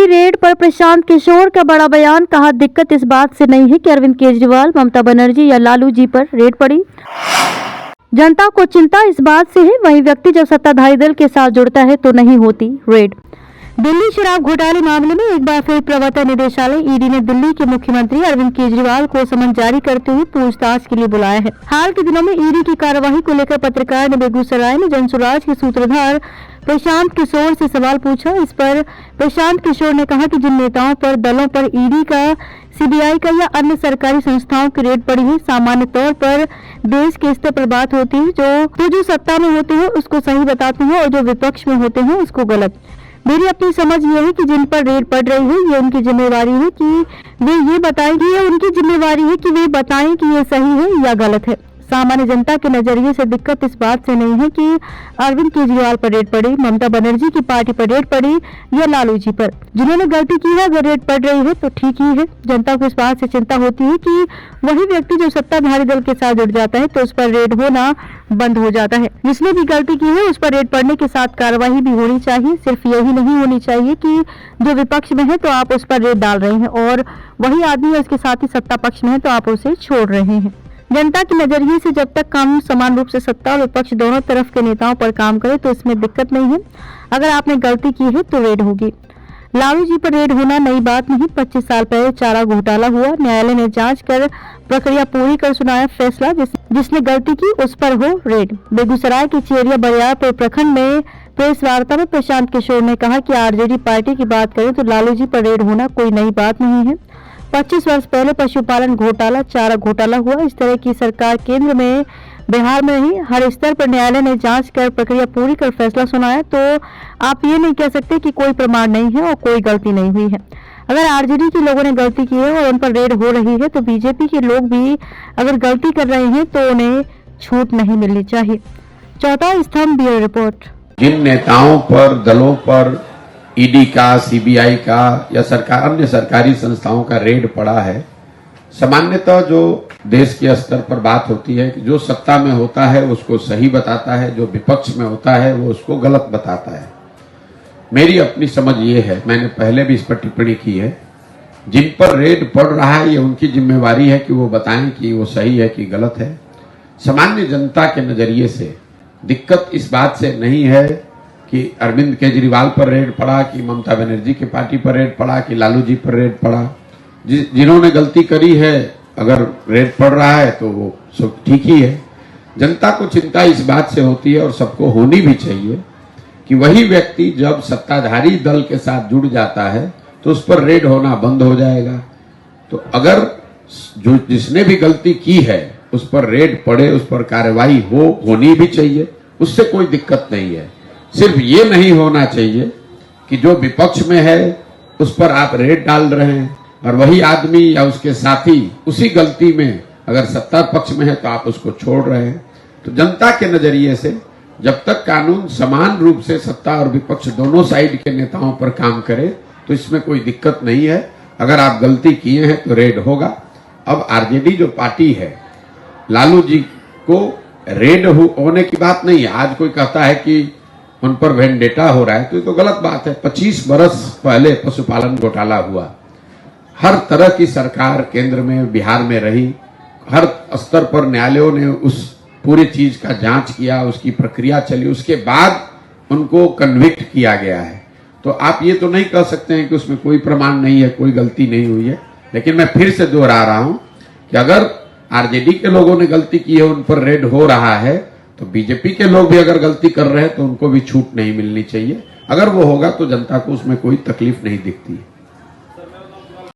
ED red पर प्रशांत किशोर का बड़ा बयान, कहा दिक्कत इस बात से नहीं है कि अरविंद केजरीवाल, ममता बनर्जी या लालू जी पर रेड पड़ी। जनता को चिंता इस बात से है, वही व्यक्ति जब सत्ताधारी दल के साथ जुड़ता है तो नहीं होती रेड। दिल्ली शराब घोटाले मामले में एक बार फिर प्रवर्तन निदेशालय ईडी ने दिल्ली के मुख्यमंत्री अरविंद केजरीवाल को समन जारी करते हुए पूछताछ के लिए बुलाया है। हाल के दिनों में ईडी की कार्यवाही को लेकर पत्रकार ने बेगूसराय में जनसुराज के सूत्रधार प्रशांत किशोर से सवाल पूछा। इस पर प्रशांत किशोर ने कहा कि जिन नेताओं पर, दलों पर ईडी का, सीबीआई का या अन्य सरकारी संस्थाओं की रेड पड़ी है, सामान्य तौर पर देश के स्तर पर बात होती है। जो सत्ता में होते हैं उसको सही बताते हैं और जो विपक्ष में होते हैं उसको गलत। मेरी अपनी समझ ये है कि जिन पर रेड पड़ रही है ये उनकी जिम्मेवारी है कि वे ये बताएं कि ये उनकी जिम्मेवारी है कि वे बताएं कि ये सही है या गलत है। सामान्य जनता के नजरिए से दिक्कत इस बात से नहीं है कि अरविंद केजरीवाल पर रेड पड़ी, ममता बनर्जी की पार्टी पर रेड पड़ी या लालू जी पर। जिन्होंने गलती की है अगर रेड पड़ रही है तो ठीक ही है। जनता को इस बात से चिंता होती है कि वही व्यक्ति जो सत्ताधारी दल के साथ जुड़ जाता है तो उस पर रेड होना बंद हो जाता है। जिसने भी गलती की है उस पर रेड पड़ने के साथ कार्रवाई भी होनी चाहिए। सिर्फ यही नहीं होनी चाहिए कि जो विपक्ष में है तो आप उस पर रेड डाल रहे हैं और वही आदमी उसके साथ ही सत्ता पक्ष में है तो आप उसे छोड़ रहे हैं। जनता के नजरिए से जब तक कानून समान रूप से सत्ता और विपक्ष दोनों तरफ के नेताओं पर काम करे तो इसमें दिक्कत नहीं है। अगर आपने गलती की है तो रेड होगी। लालू जी पर रेड होना नई बात नहीं। 25 साल पहले चारा घोटाला हुआ, न्यायालय ने जांच कर प्रक्रिया पूरी कर सुनाया फैसला। जिसने गलती की उस पर हो रेड। बेगूसराय के चेरिया बरियारपुर प्रखंड में प्रेस वार्ता में प्रशांत किशोर ने कहा कि आरजेडी पार्टी की बात करें तो लालू जी पर रेड होना कोई नई बात नहीं है। 25 वर्ष पहले पशुपालन घोटाला, चारा घोटाला हुआ। इस तरह की सरकार केंद्र में, बिहार में नहीं, हर स्तर पर न्यायालय ने जांच कर प्रक्रिया पूरी कर फैसला सुनाया। तो आप ये नहीं कह सकते कि कोई प्रमाण नहीं है और कोई गलती नहीं हुई है। अगर आरजेडी के लोगों ने गलती की है और उन पर रेड हो रही है तो बीजेपी के लोग भी अगर गलती कर रहे हैं तो उन्हें छूट नहीं मिलनी चाहिए। चौथा स्तंभ ब्यूरो रिपोर्ट। जिन नेताओं पर, दलों पर ईडी का, सीबीआई का या अन्य सरकारी संस्थाओं का रेड पड़ा है, सामान्यतः जो देश के स्तर पर बात होती है कि जो सत्ता में होता है उसको सही बताता है, जो विपक्ष में होता है वो उसको गलत बताता है। मेरी अपनी समझ ये है, मैंने पहले भी इस पर टिप्पणी की है, जिन पर रेड पड़ रहा है ये उनकी जिम्मेवारी है कि वो बताएं कि वो सही है कि गलत है। सामान्य जनता के नजरिए से दिक्कत इस बात से नहीं है कि अरविंद केजरीवाल पर रेड पड़ा, कि ममता बनर्जी की पार्टी पर रेड पड़ा, कि लालू जी पर रेड पड़ा। जिन्होंने गलती करी है अगर रेड पड़ रहा है तो वो सब ठीक ही है। जनता को चिंता इस बात से होती है और सबको होनी भी चाहिए कि वही व्यक्ति जब सत्ताधारी दल के साथ जुड़ जाता है तो उस पर रेड होना बंद हो जाएगा। तो अगर जो जिसने भी गलती की है उस पर रेड पड़े, उस पर कार्रवाई होनी भी चाहिए, उससे कोई दिक्कत नहीं है। सिर्फ ये नहीं होना चाहिए कि जो विपक्ष में है उस पर आप रेड डाल रहे हैं और वही आदमी या उसके साथी उसी गलती में अगर सत्ता पक्ष में है तो आप उसको छोड़ रहे हैं। तो जनता के नजरिए से जब तक कानून समान रूप से सत्ता और विपक्ष दोनों साइड के नेताओं पर काम करे तो इसमें कोई दिक्कत नहीं है। अगर आप गलती किए हैं तो रेड होगा। अब आरजेडी जो पार्टी है, लालू जी को रेड होने की बात नहीं है। आज कोई कहता है कि उन पर वेंडेटा हो रहा है तो ये तो गलत बात है। 25 बरस पहले पशुपालन घोटाला हुआ, हर तरह की सरकार केंद्र में, बिहार में रही, हर स्तर पर न्यायालयों ने उस पूरी चीज का जांच किया, उसकी प्रक्रिया चली, उसके बाद उनको कन्विक्ट किया गया है। तो आप ये तो नहीं कह सकते हैं कि उसमें कोई प्रमाण नहीं है, कोई गलती नहीं हुई है। लेकिन मैं फिर से दोहरा रहा हूं कि अगर आरजेडी के लोगों ने गलती की है, उन पर रेड हो रहा है, तो बीजेपी के लोग भी अगर गलती कर रहे हैं तो उनको भी छूट नहीं मिलनी चाहिए। अगर वो होगा तो जनता को उसमें कोई तकलीफ नहीं दिखती है।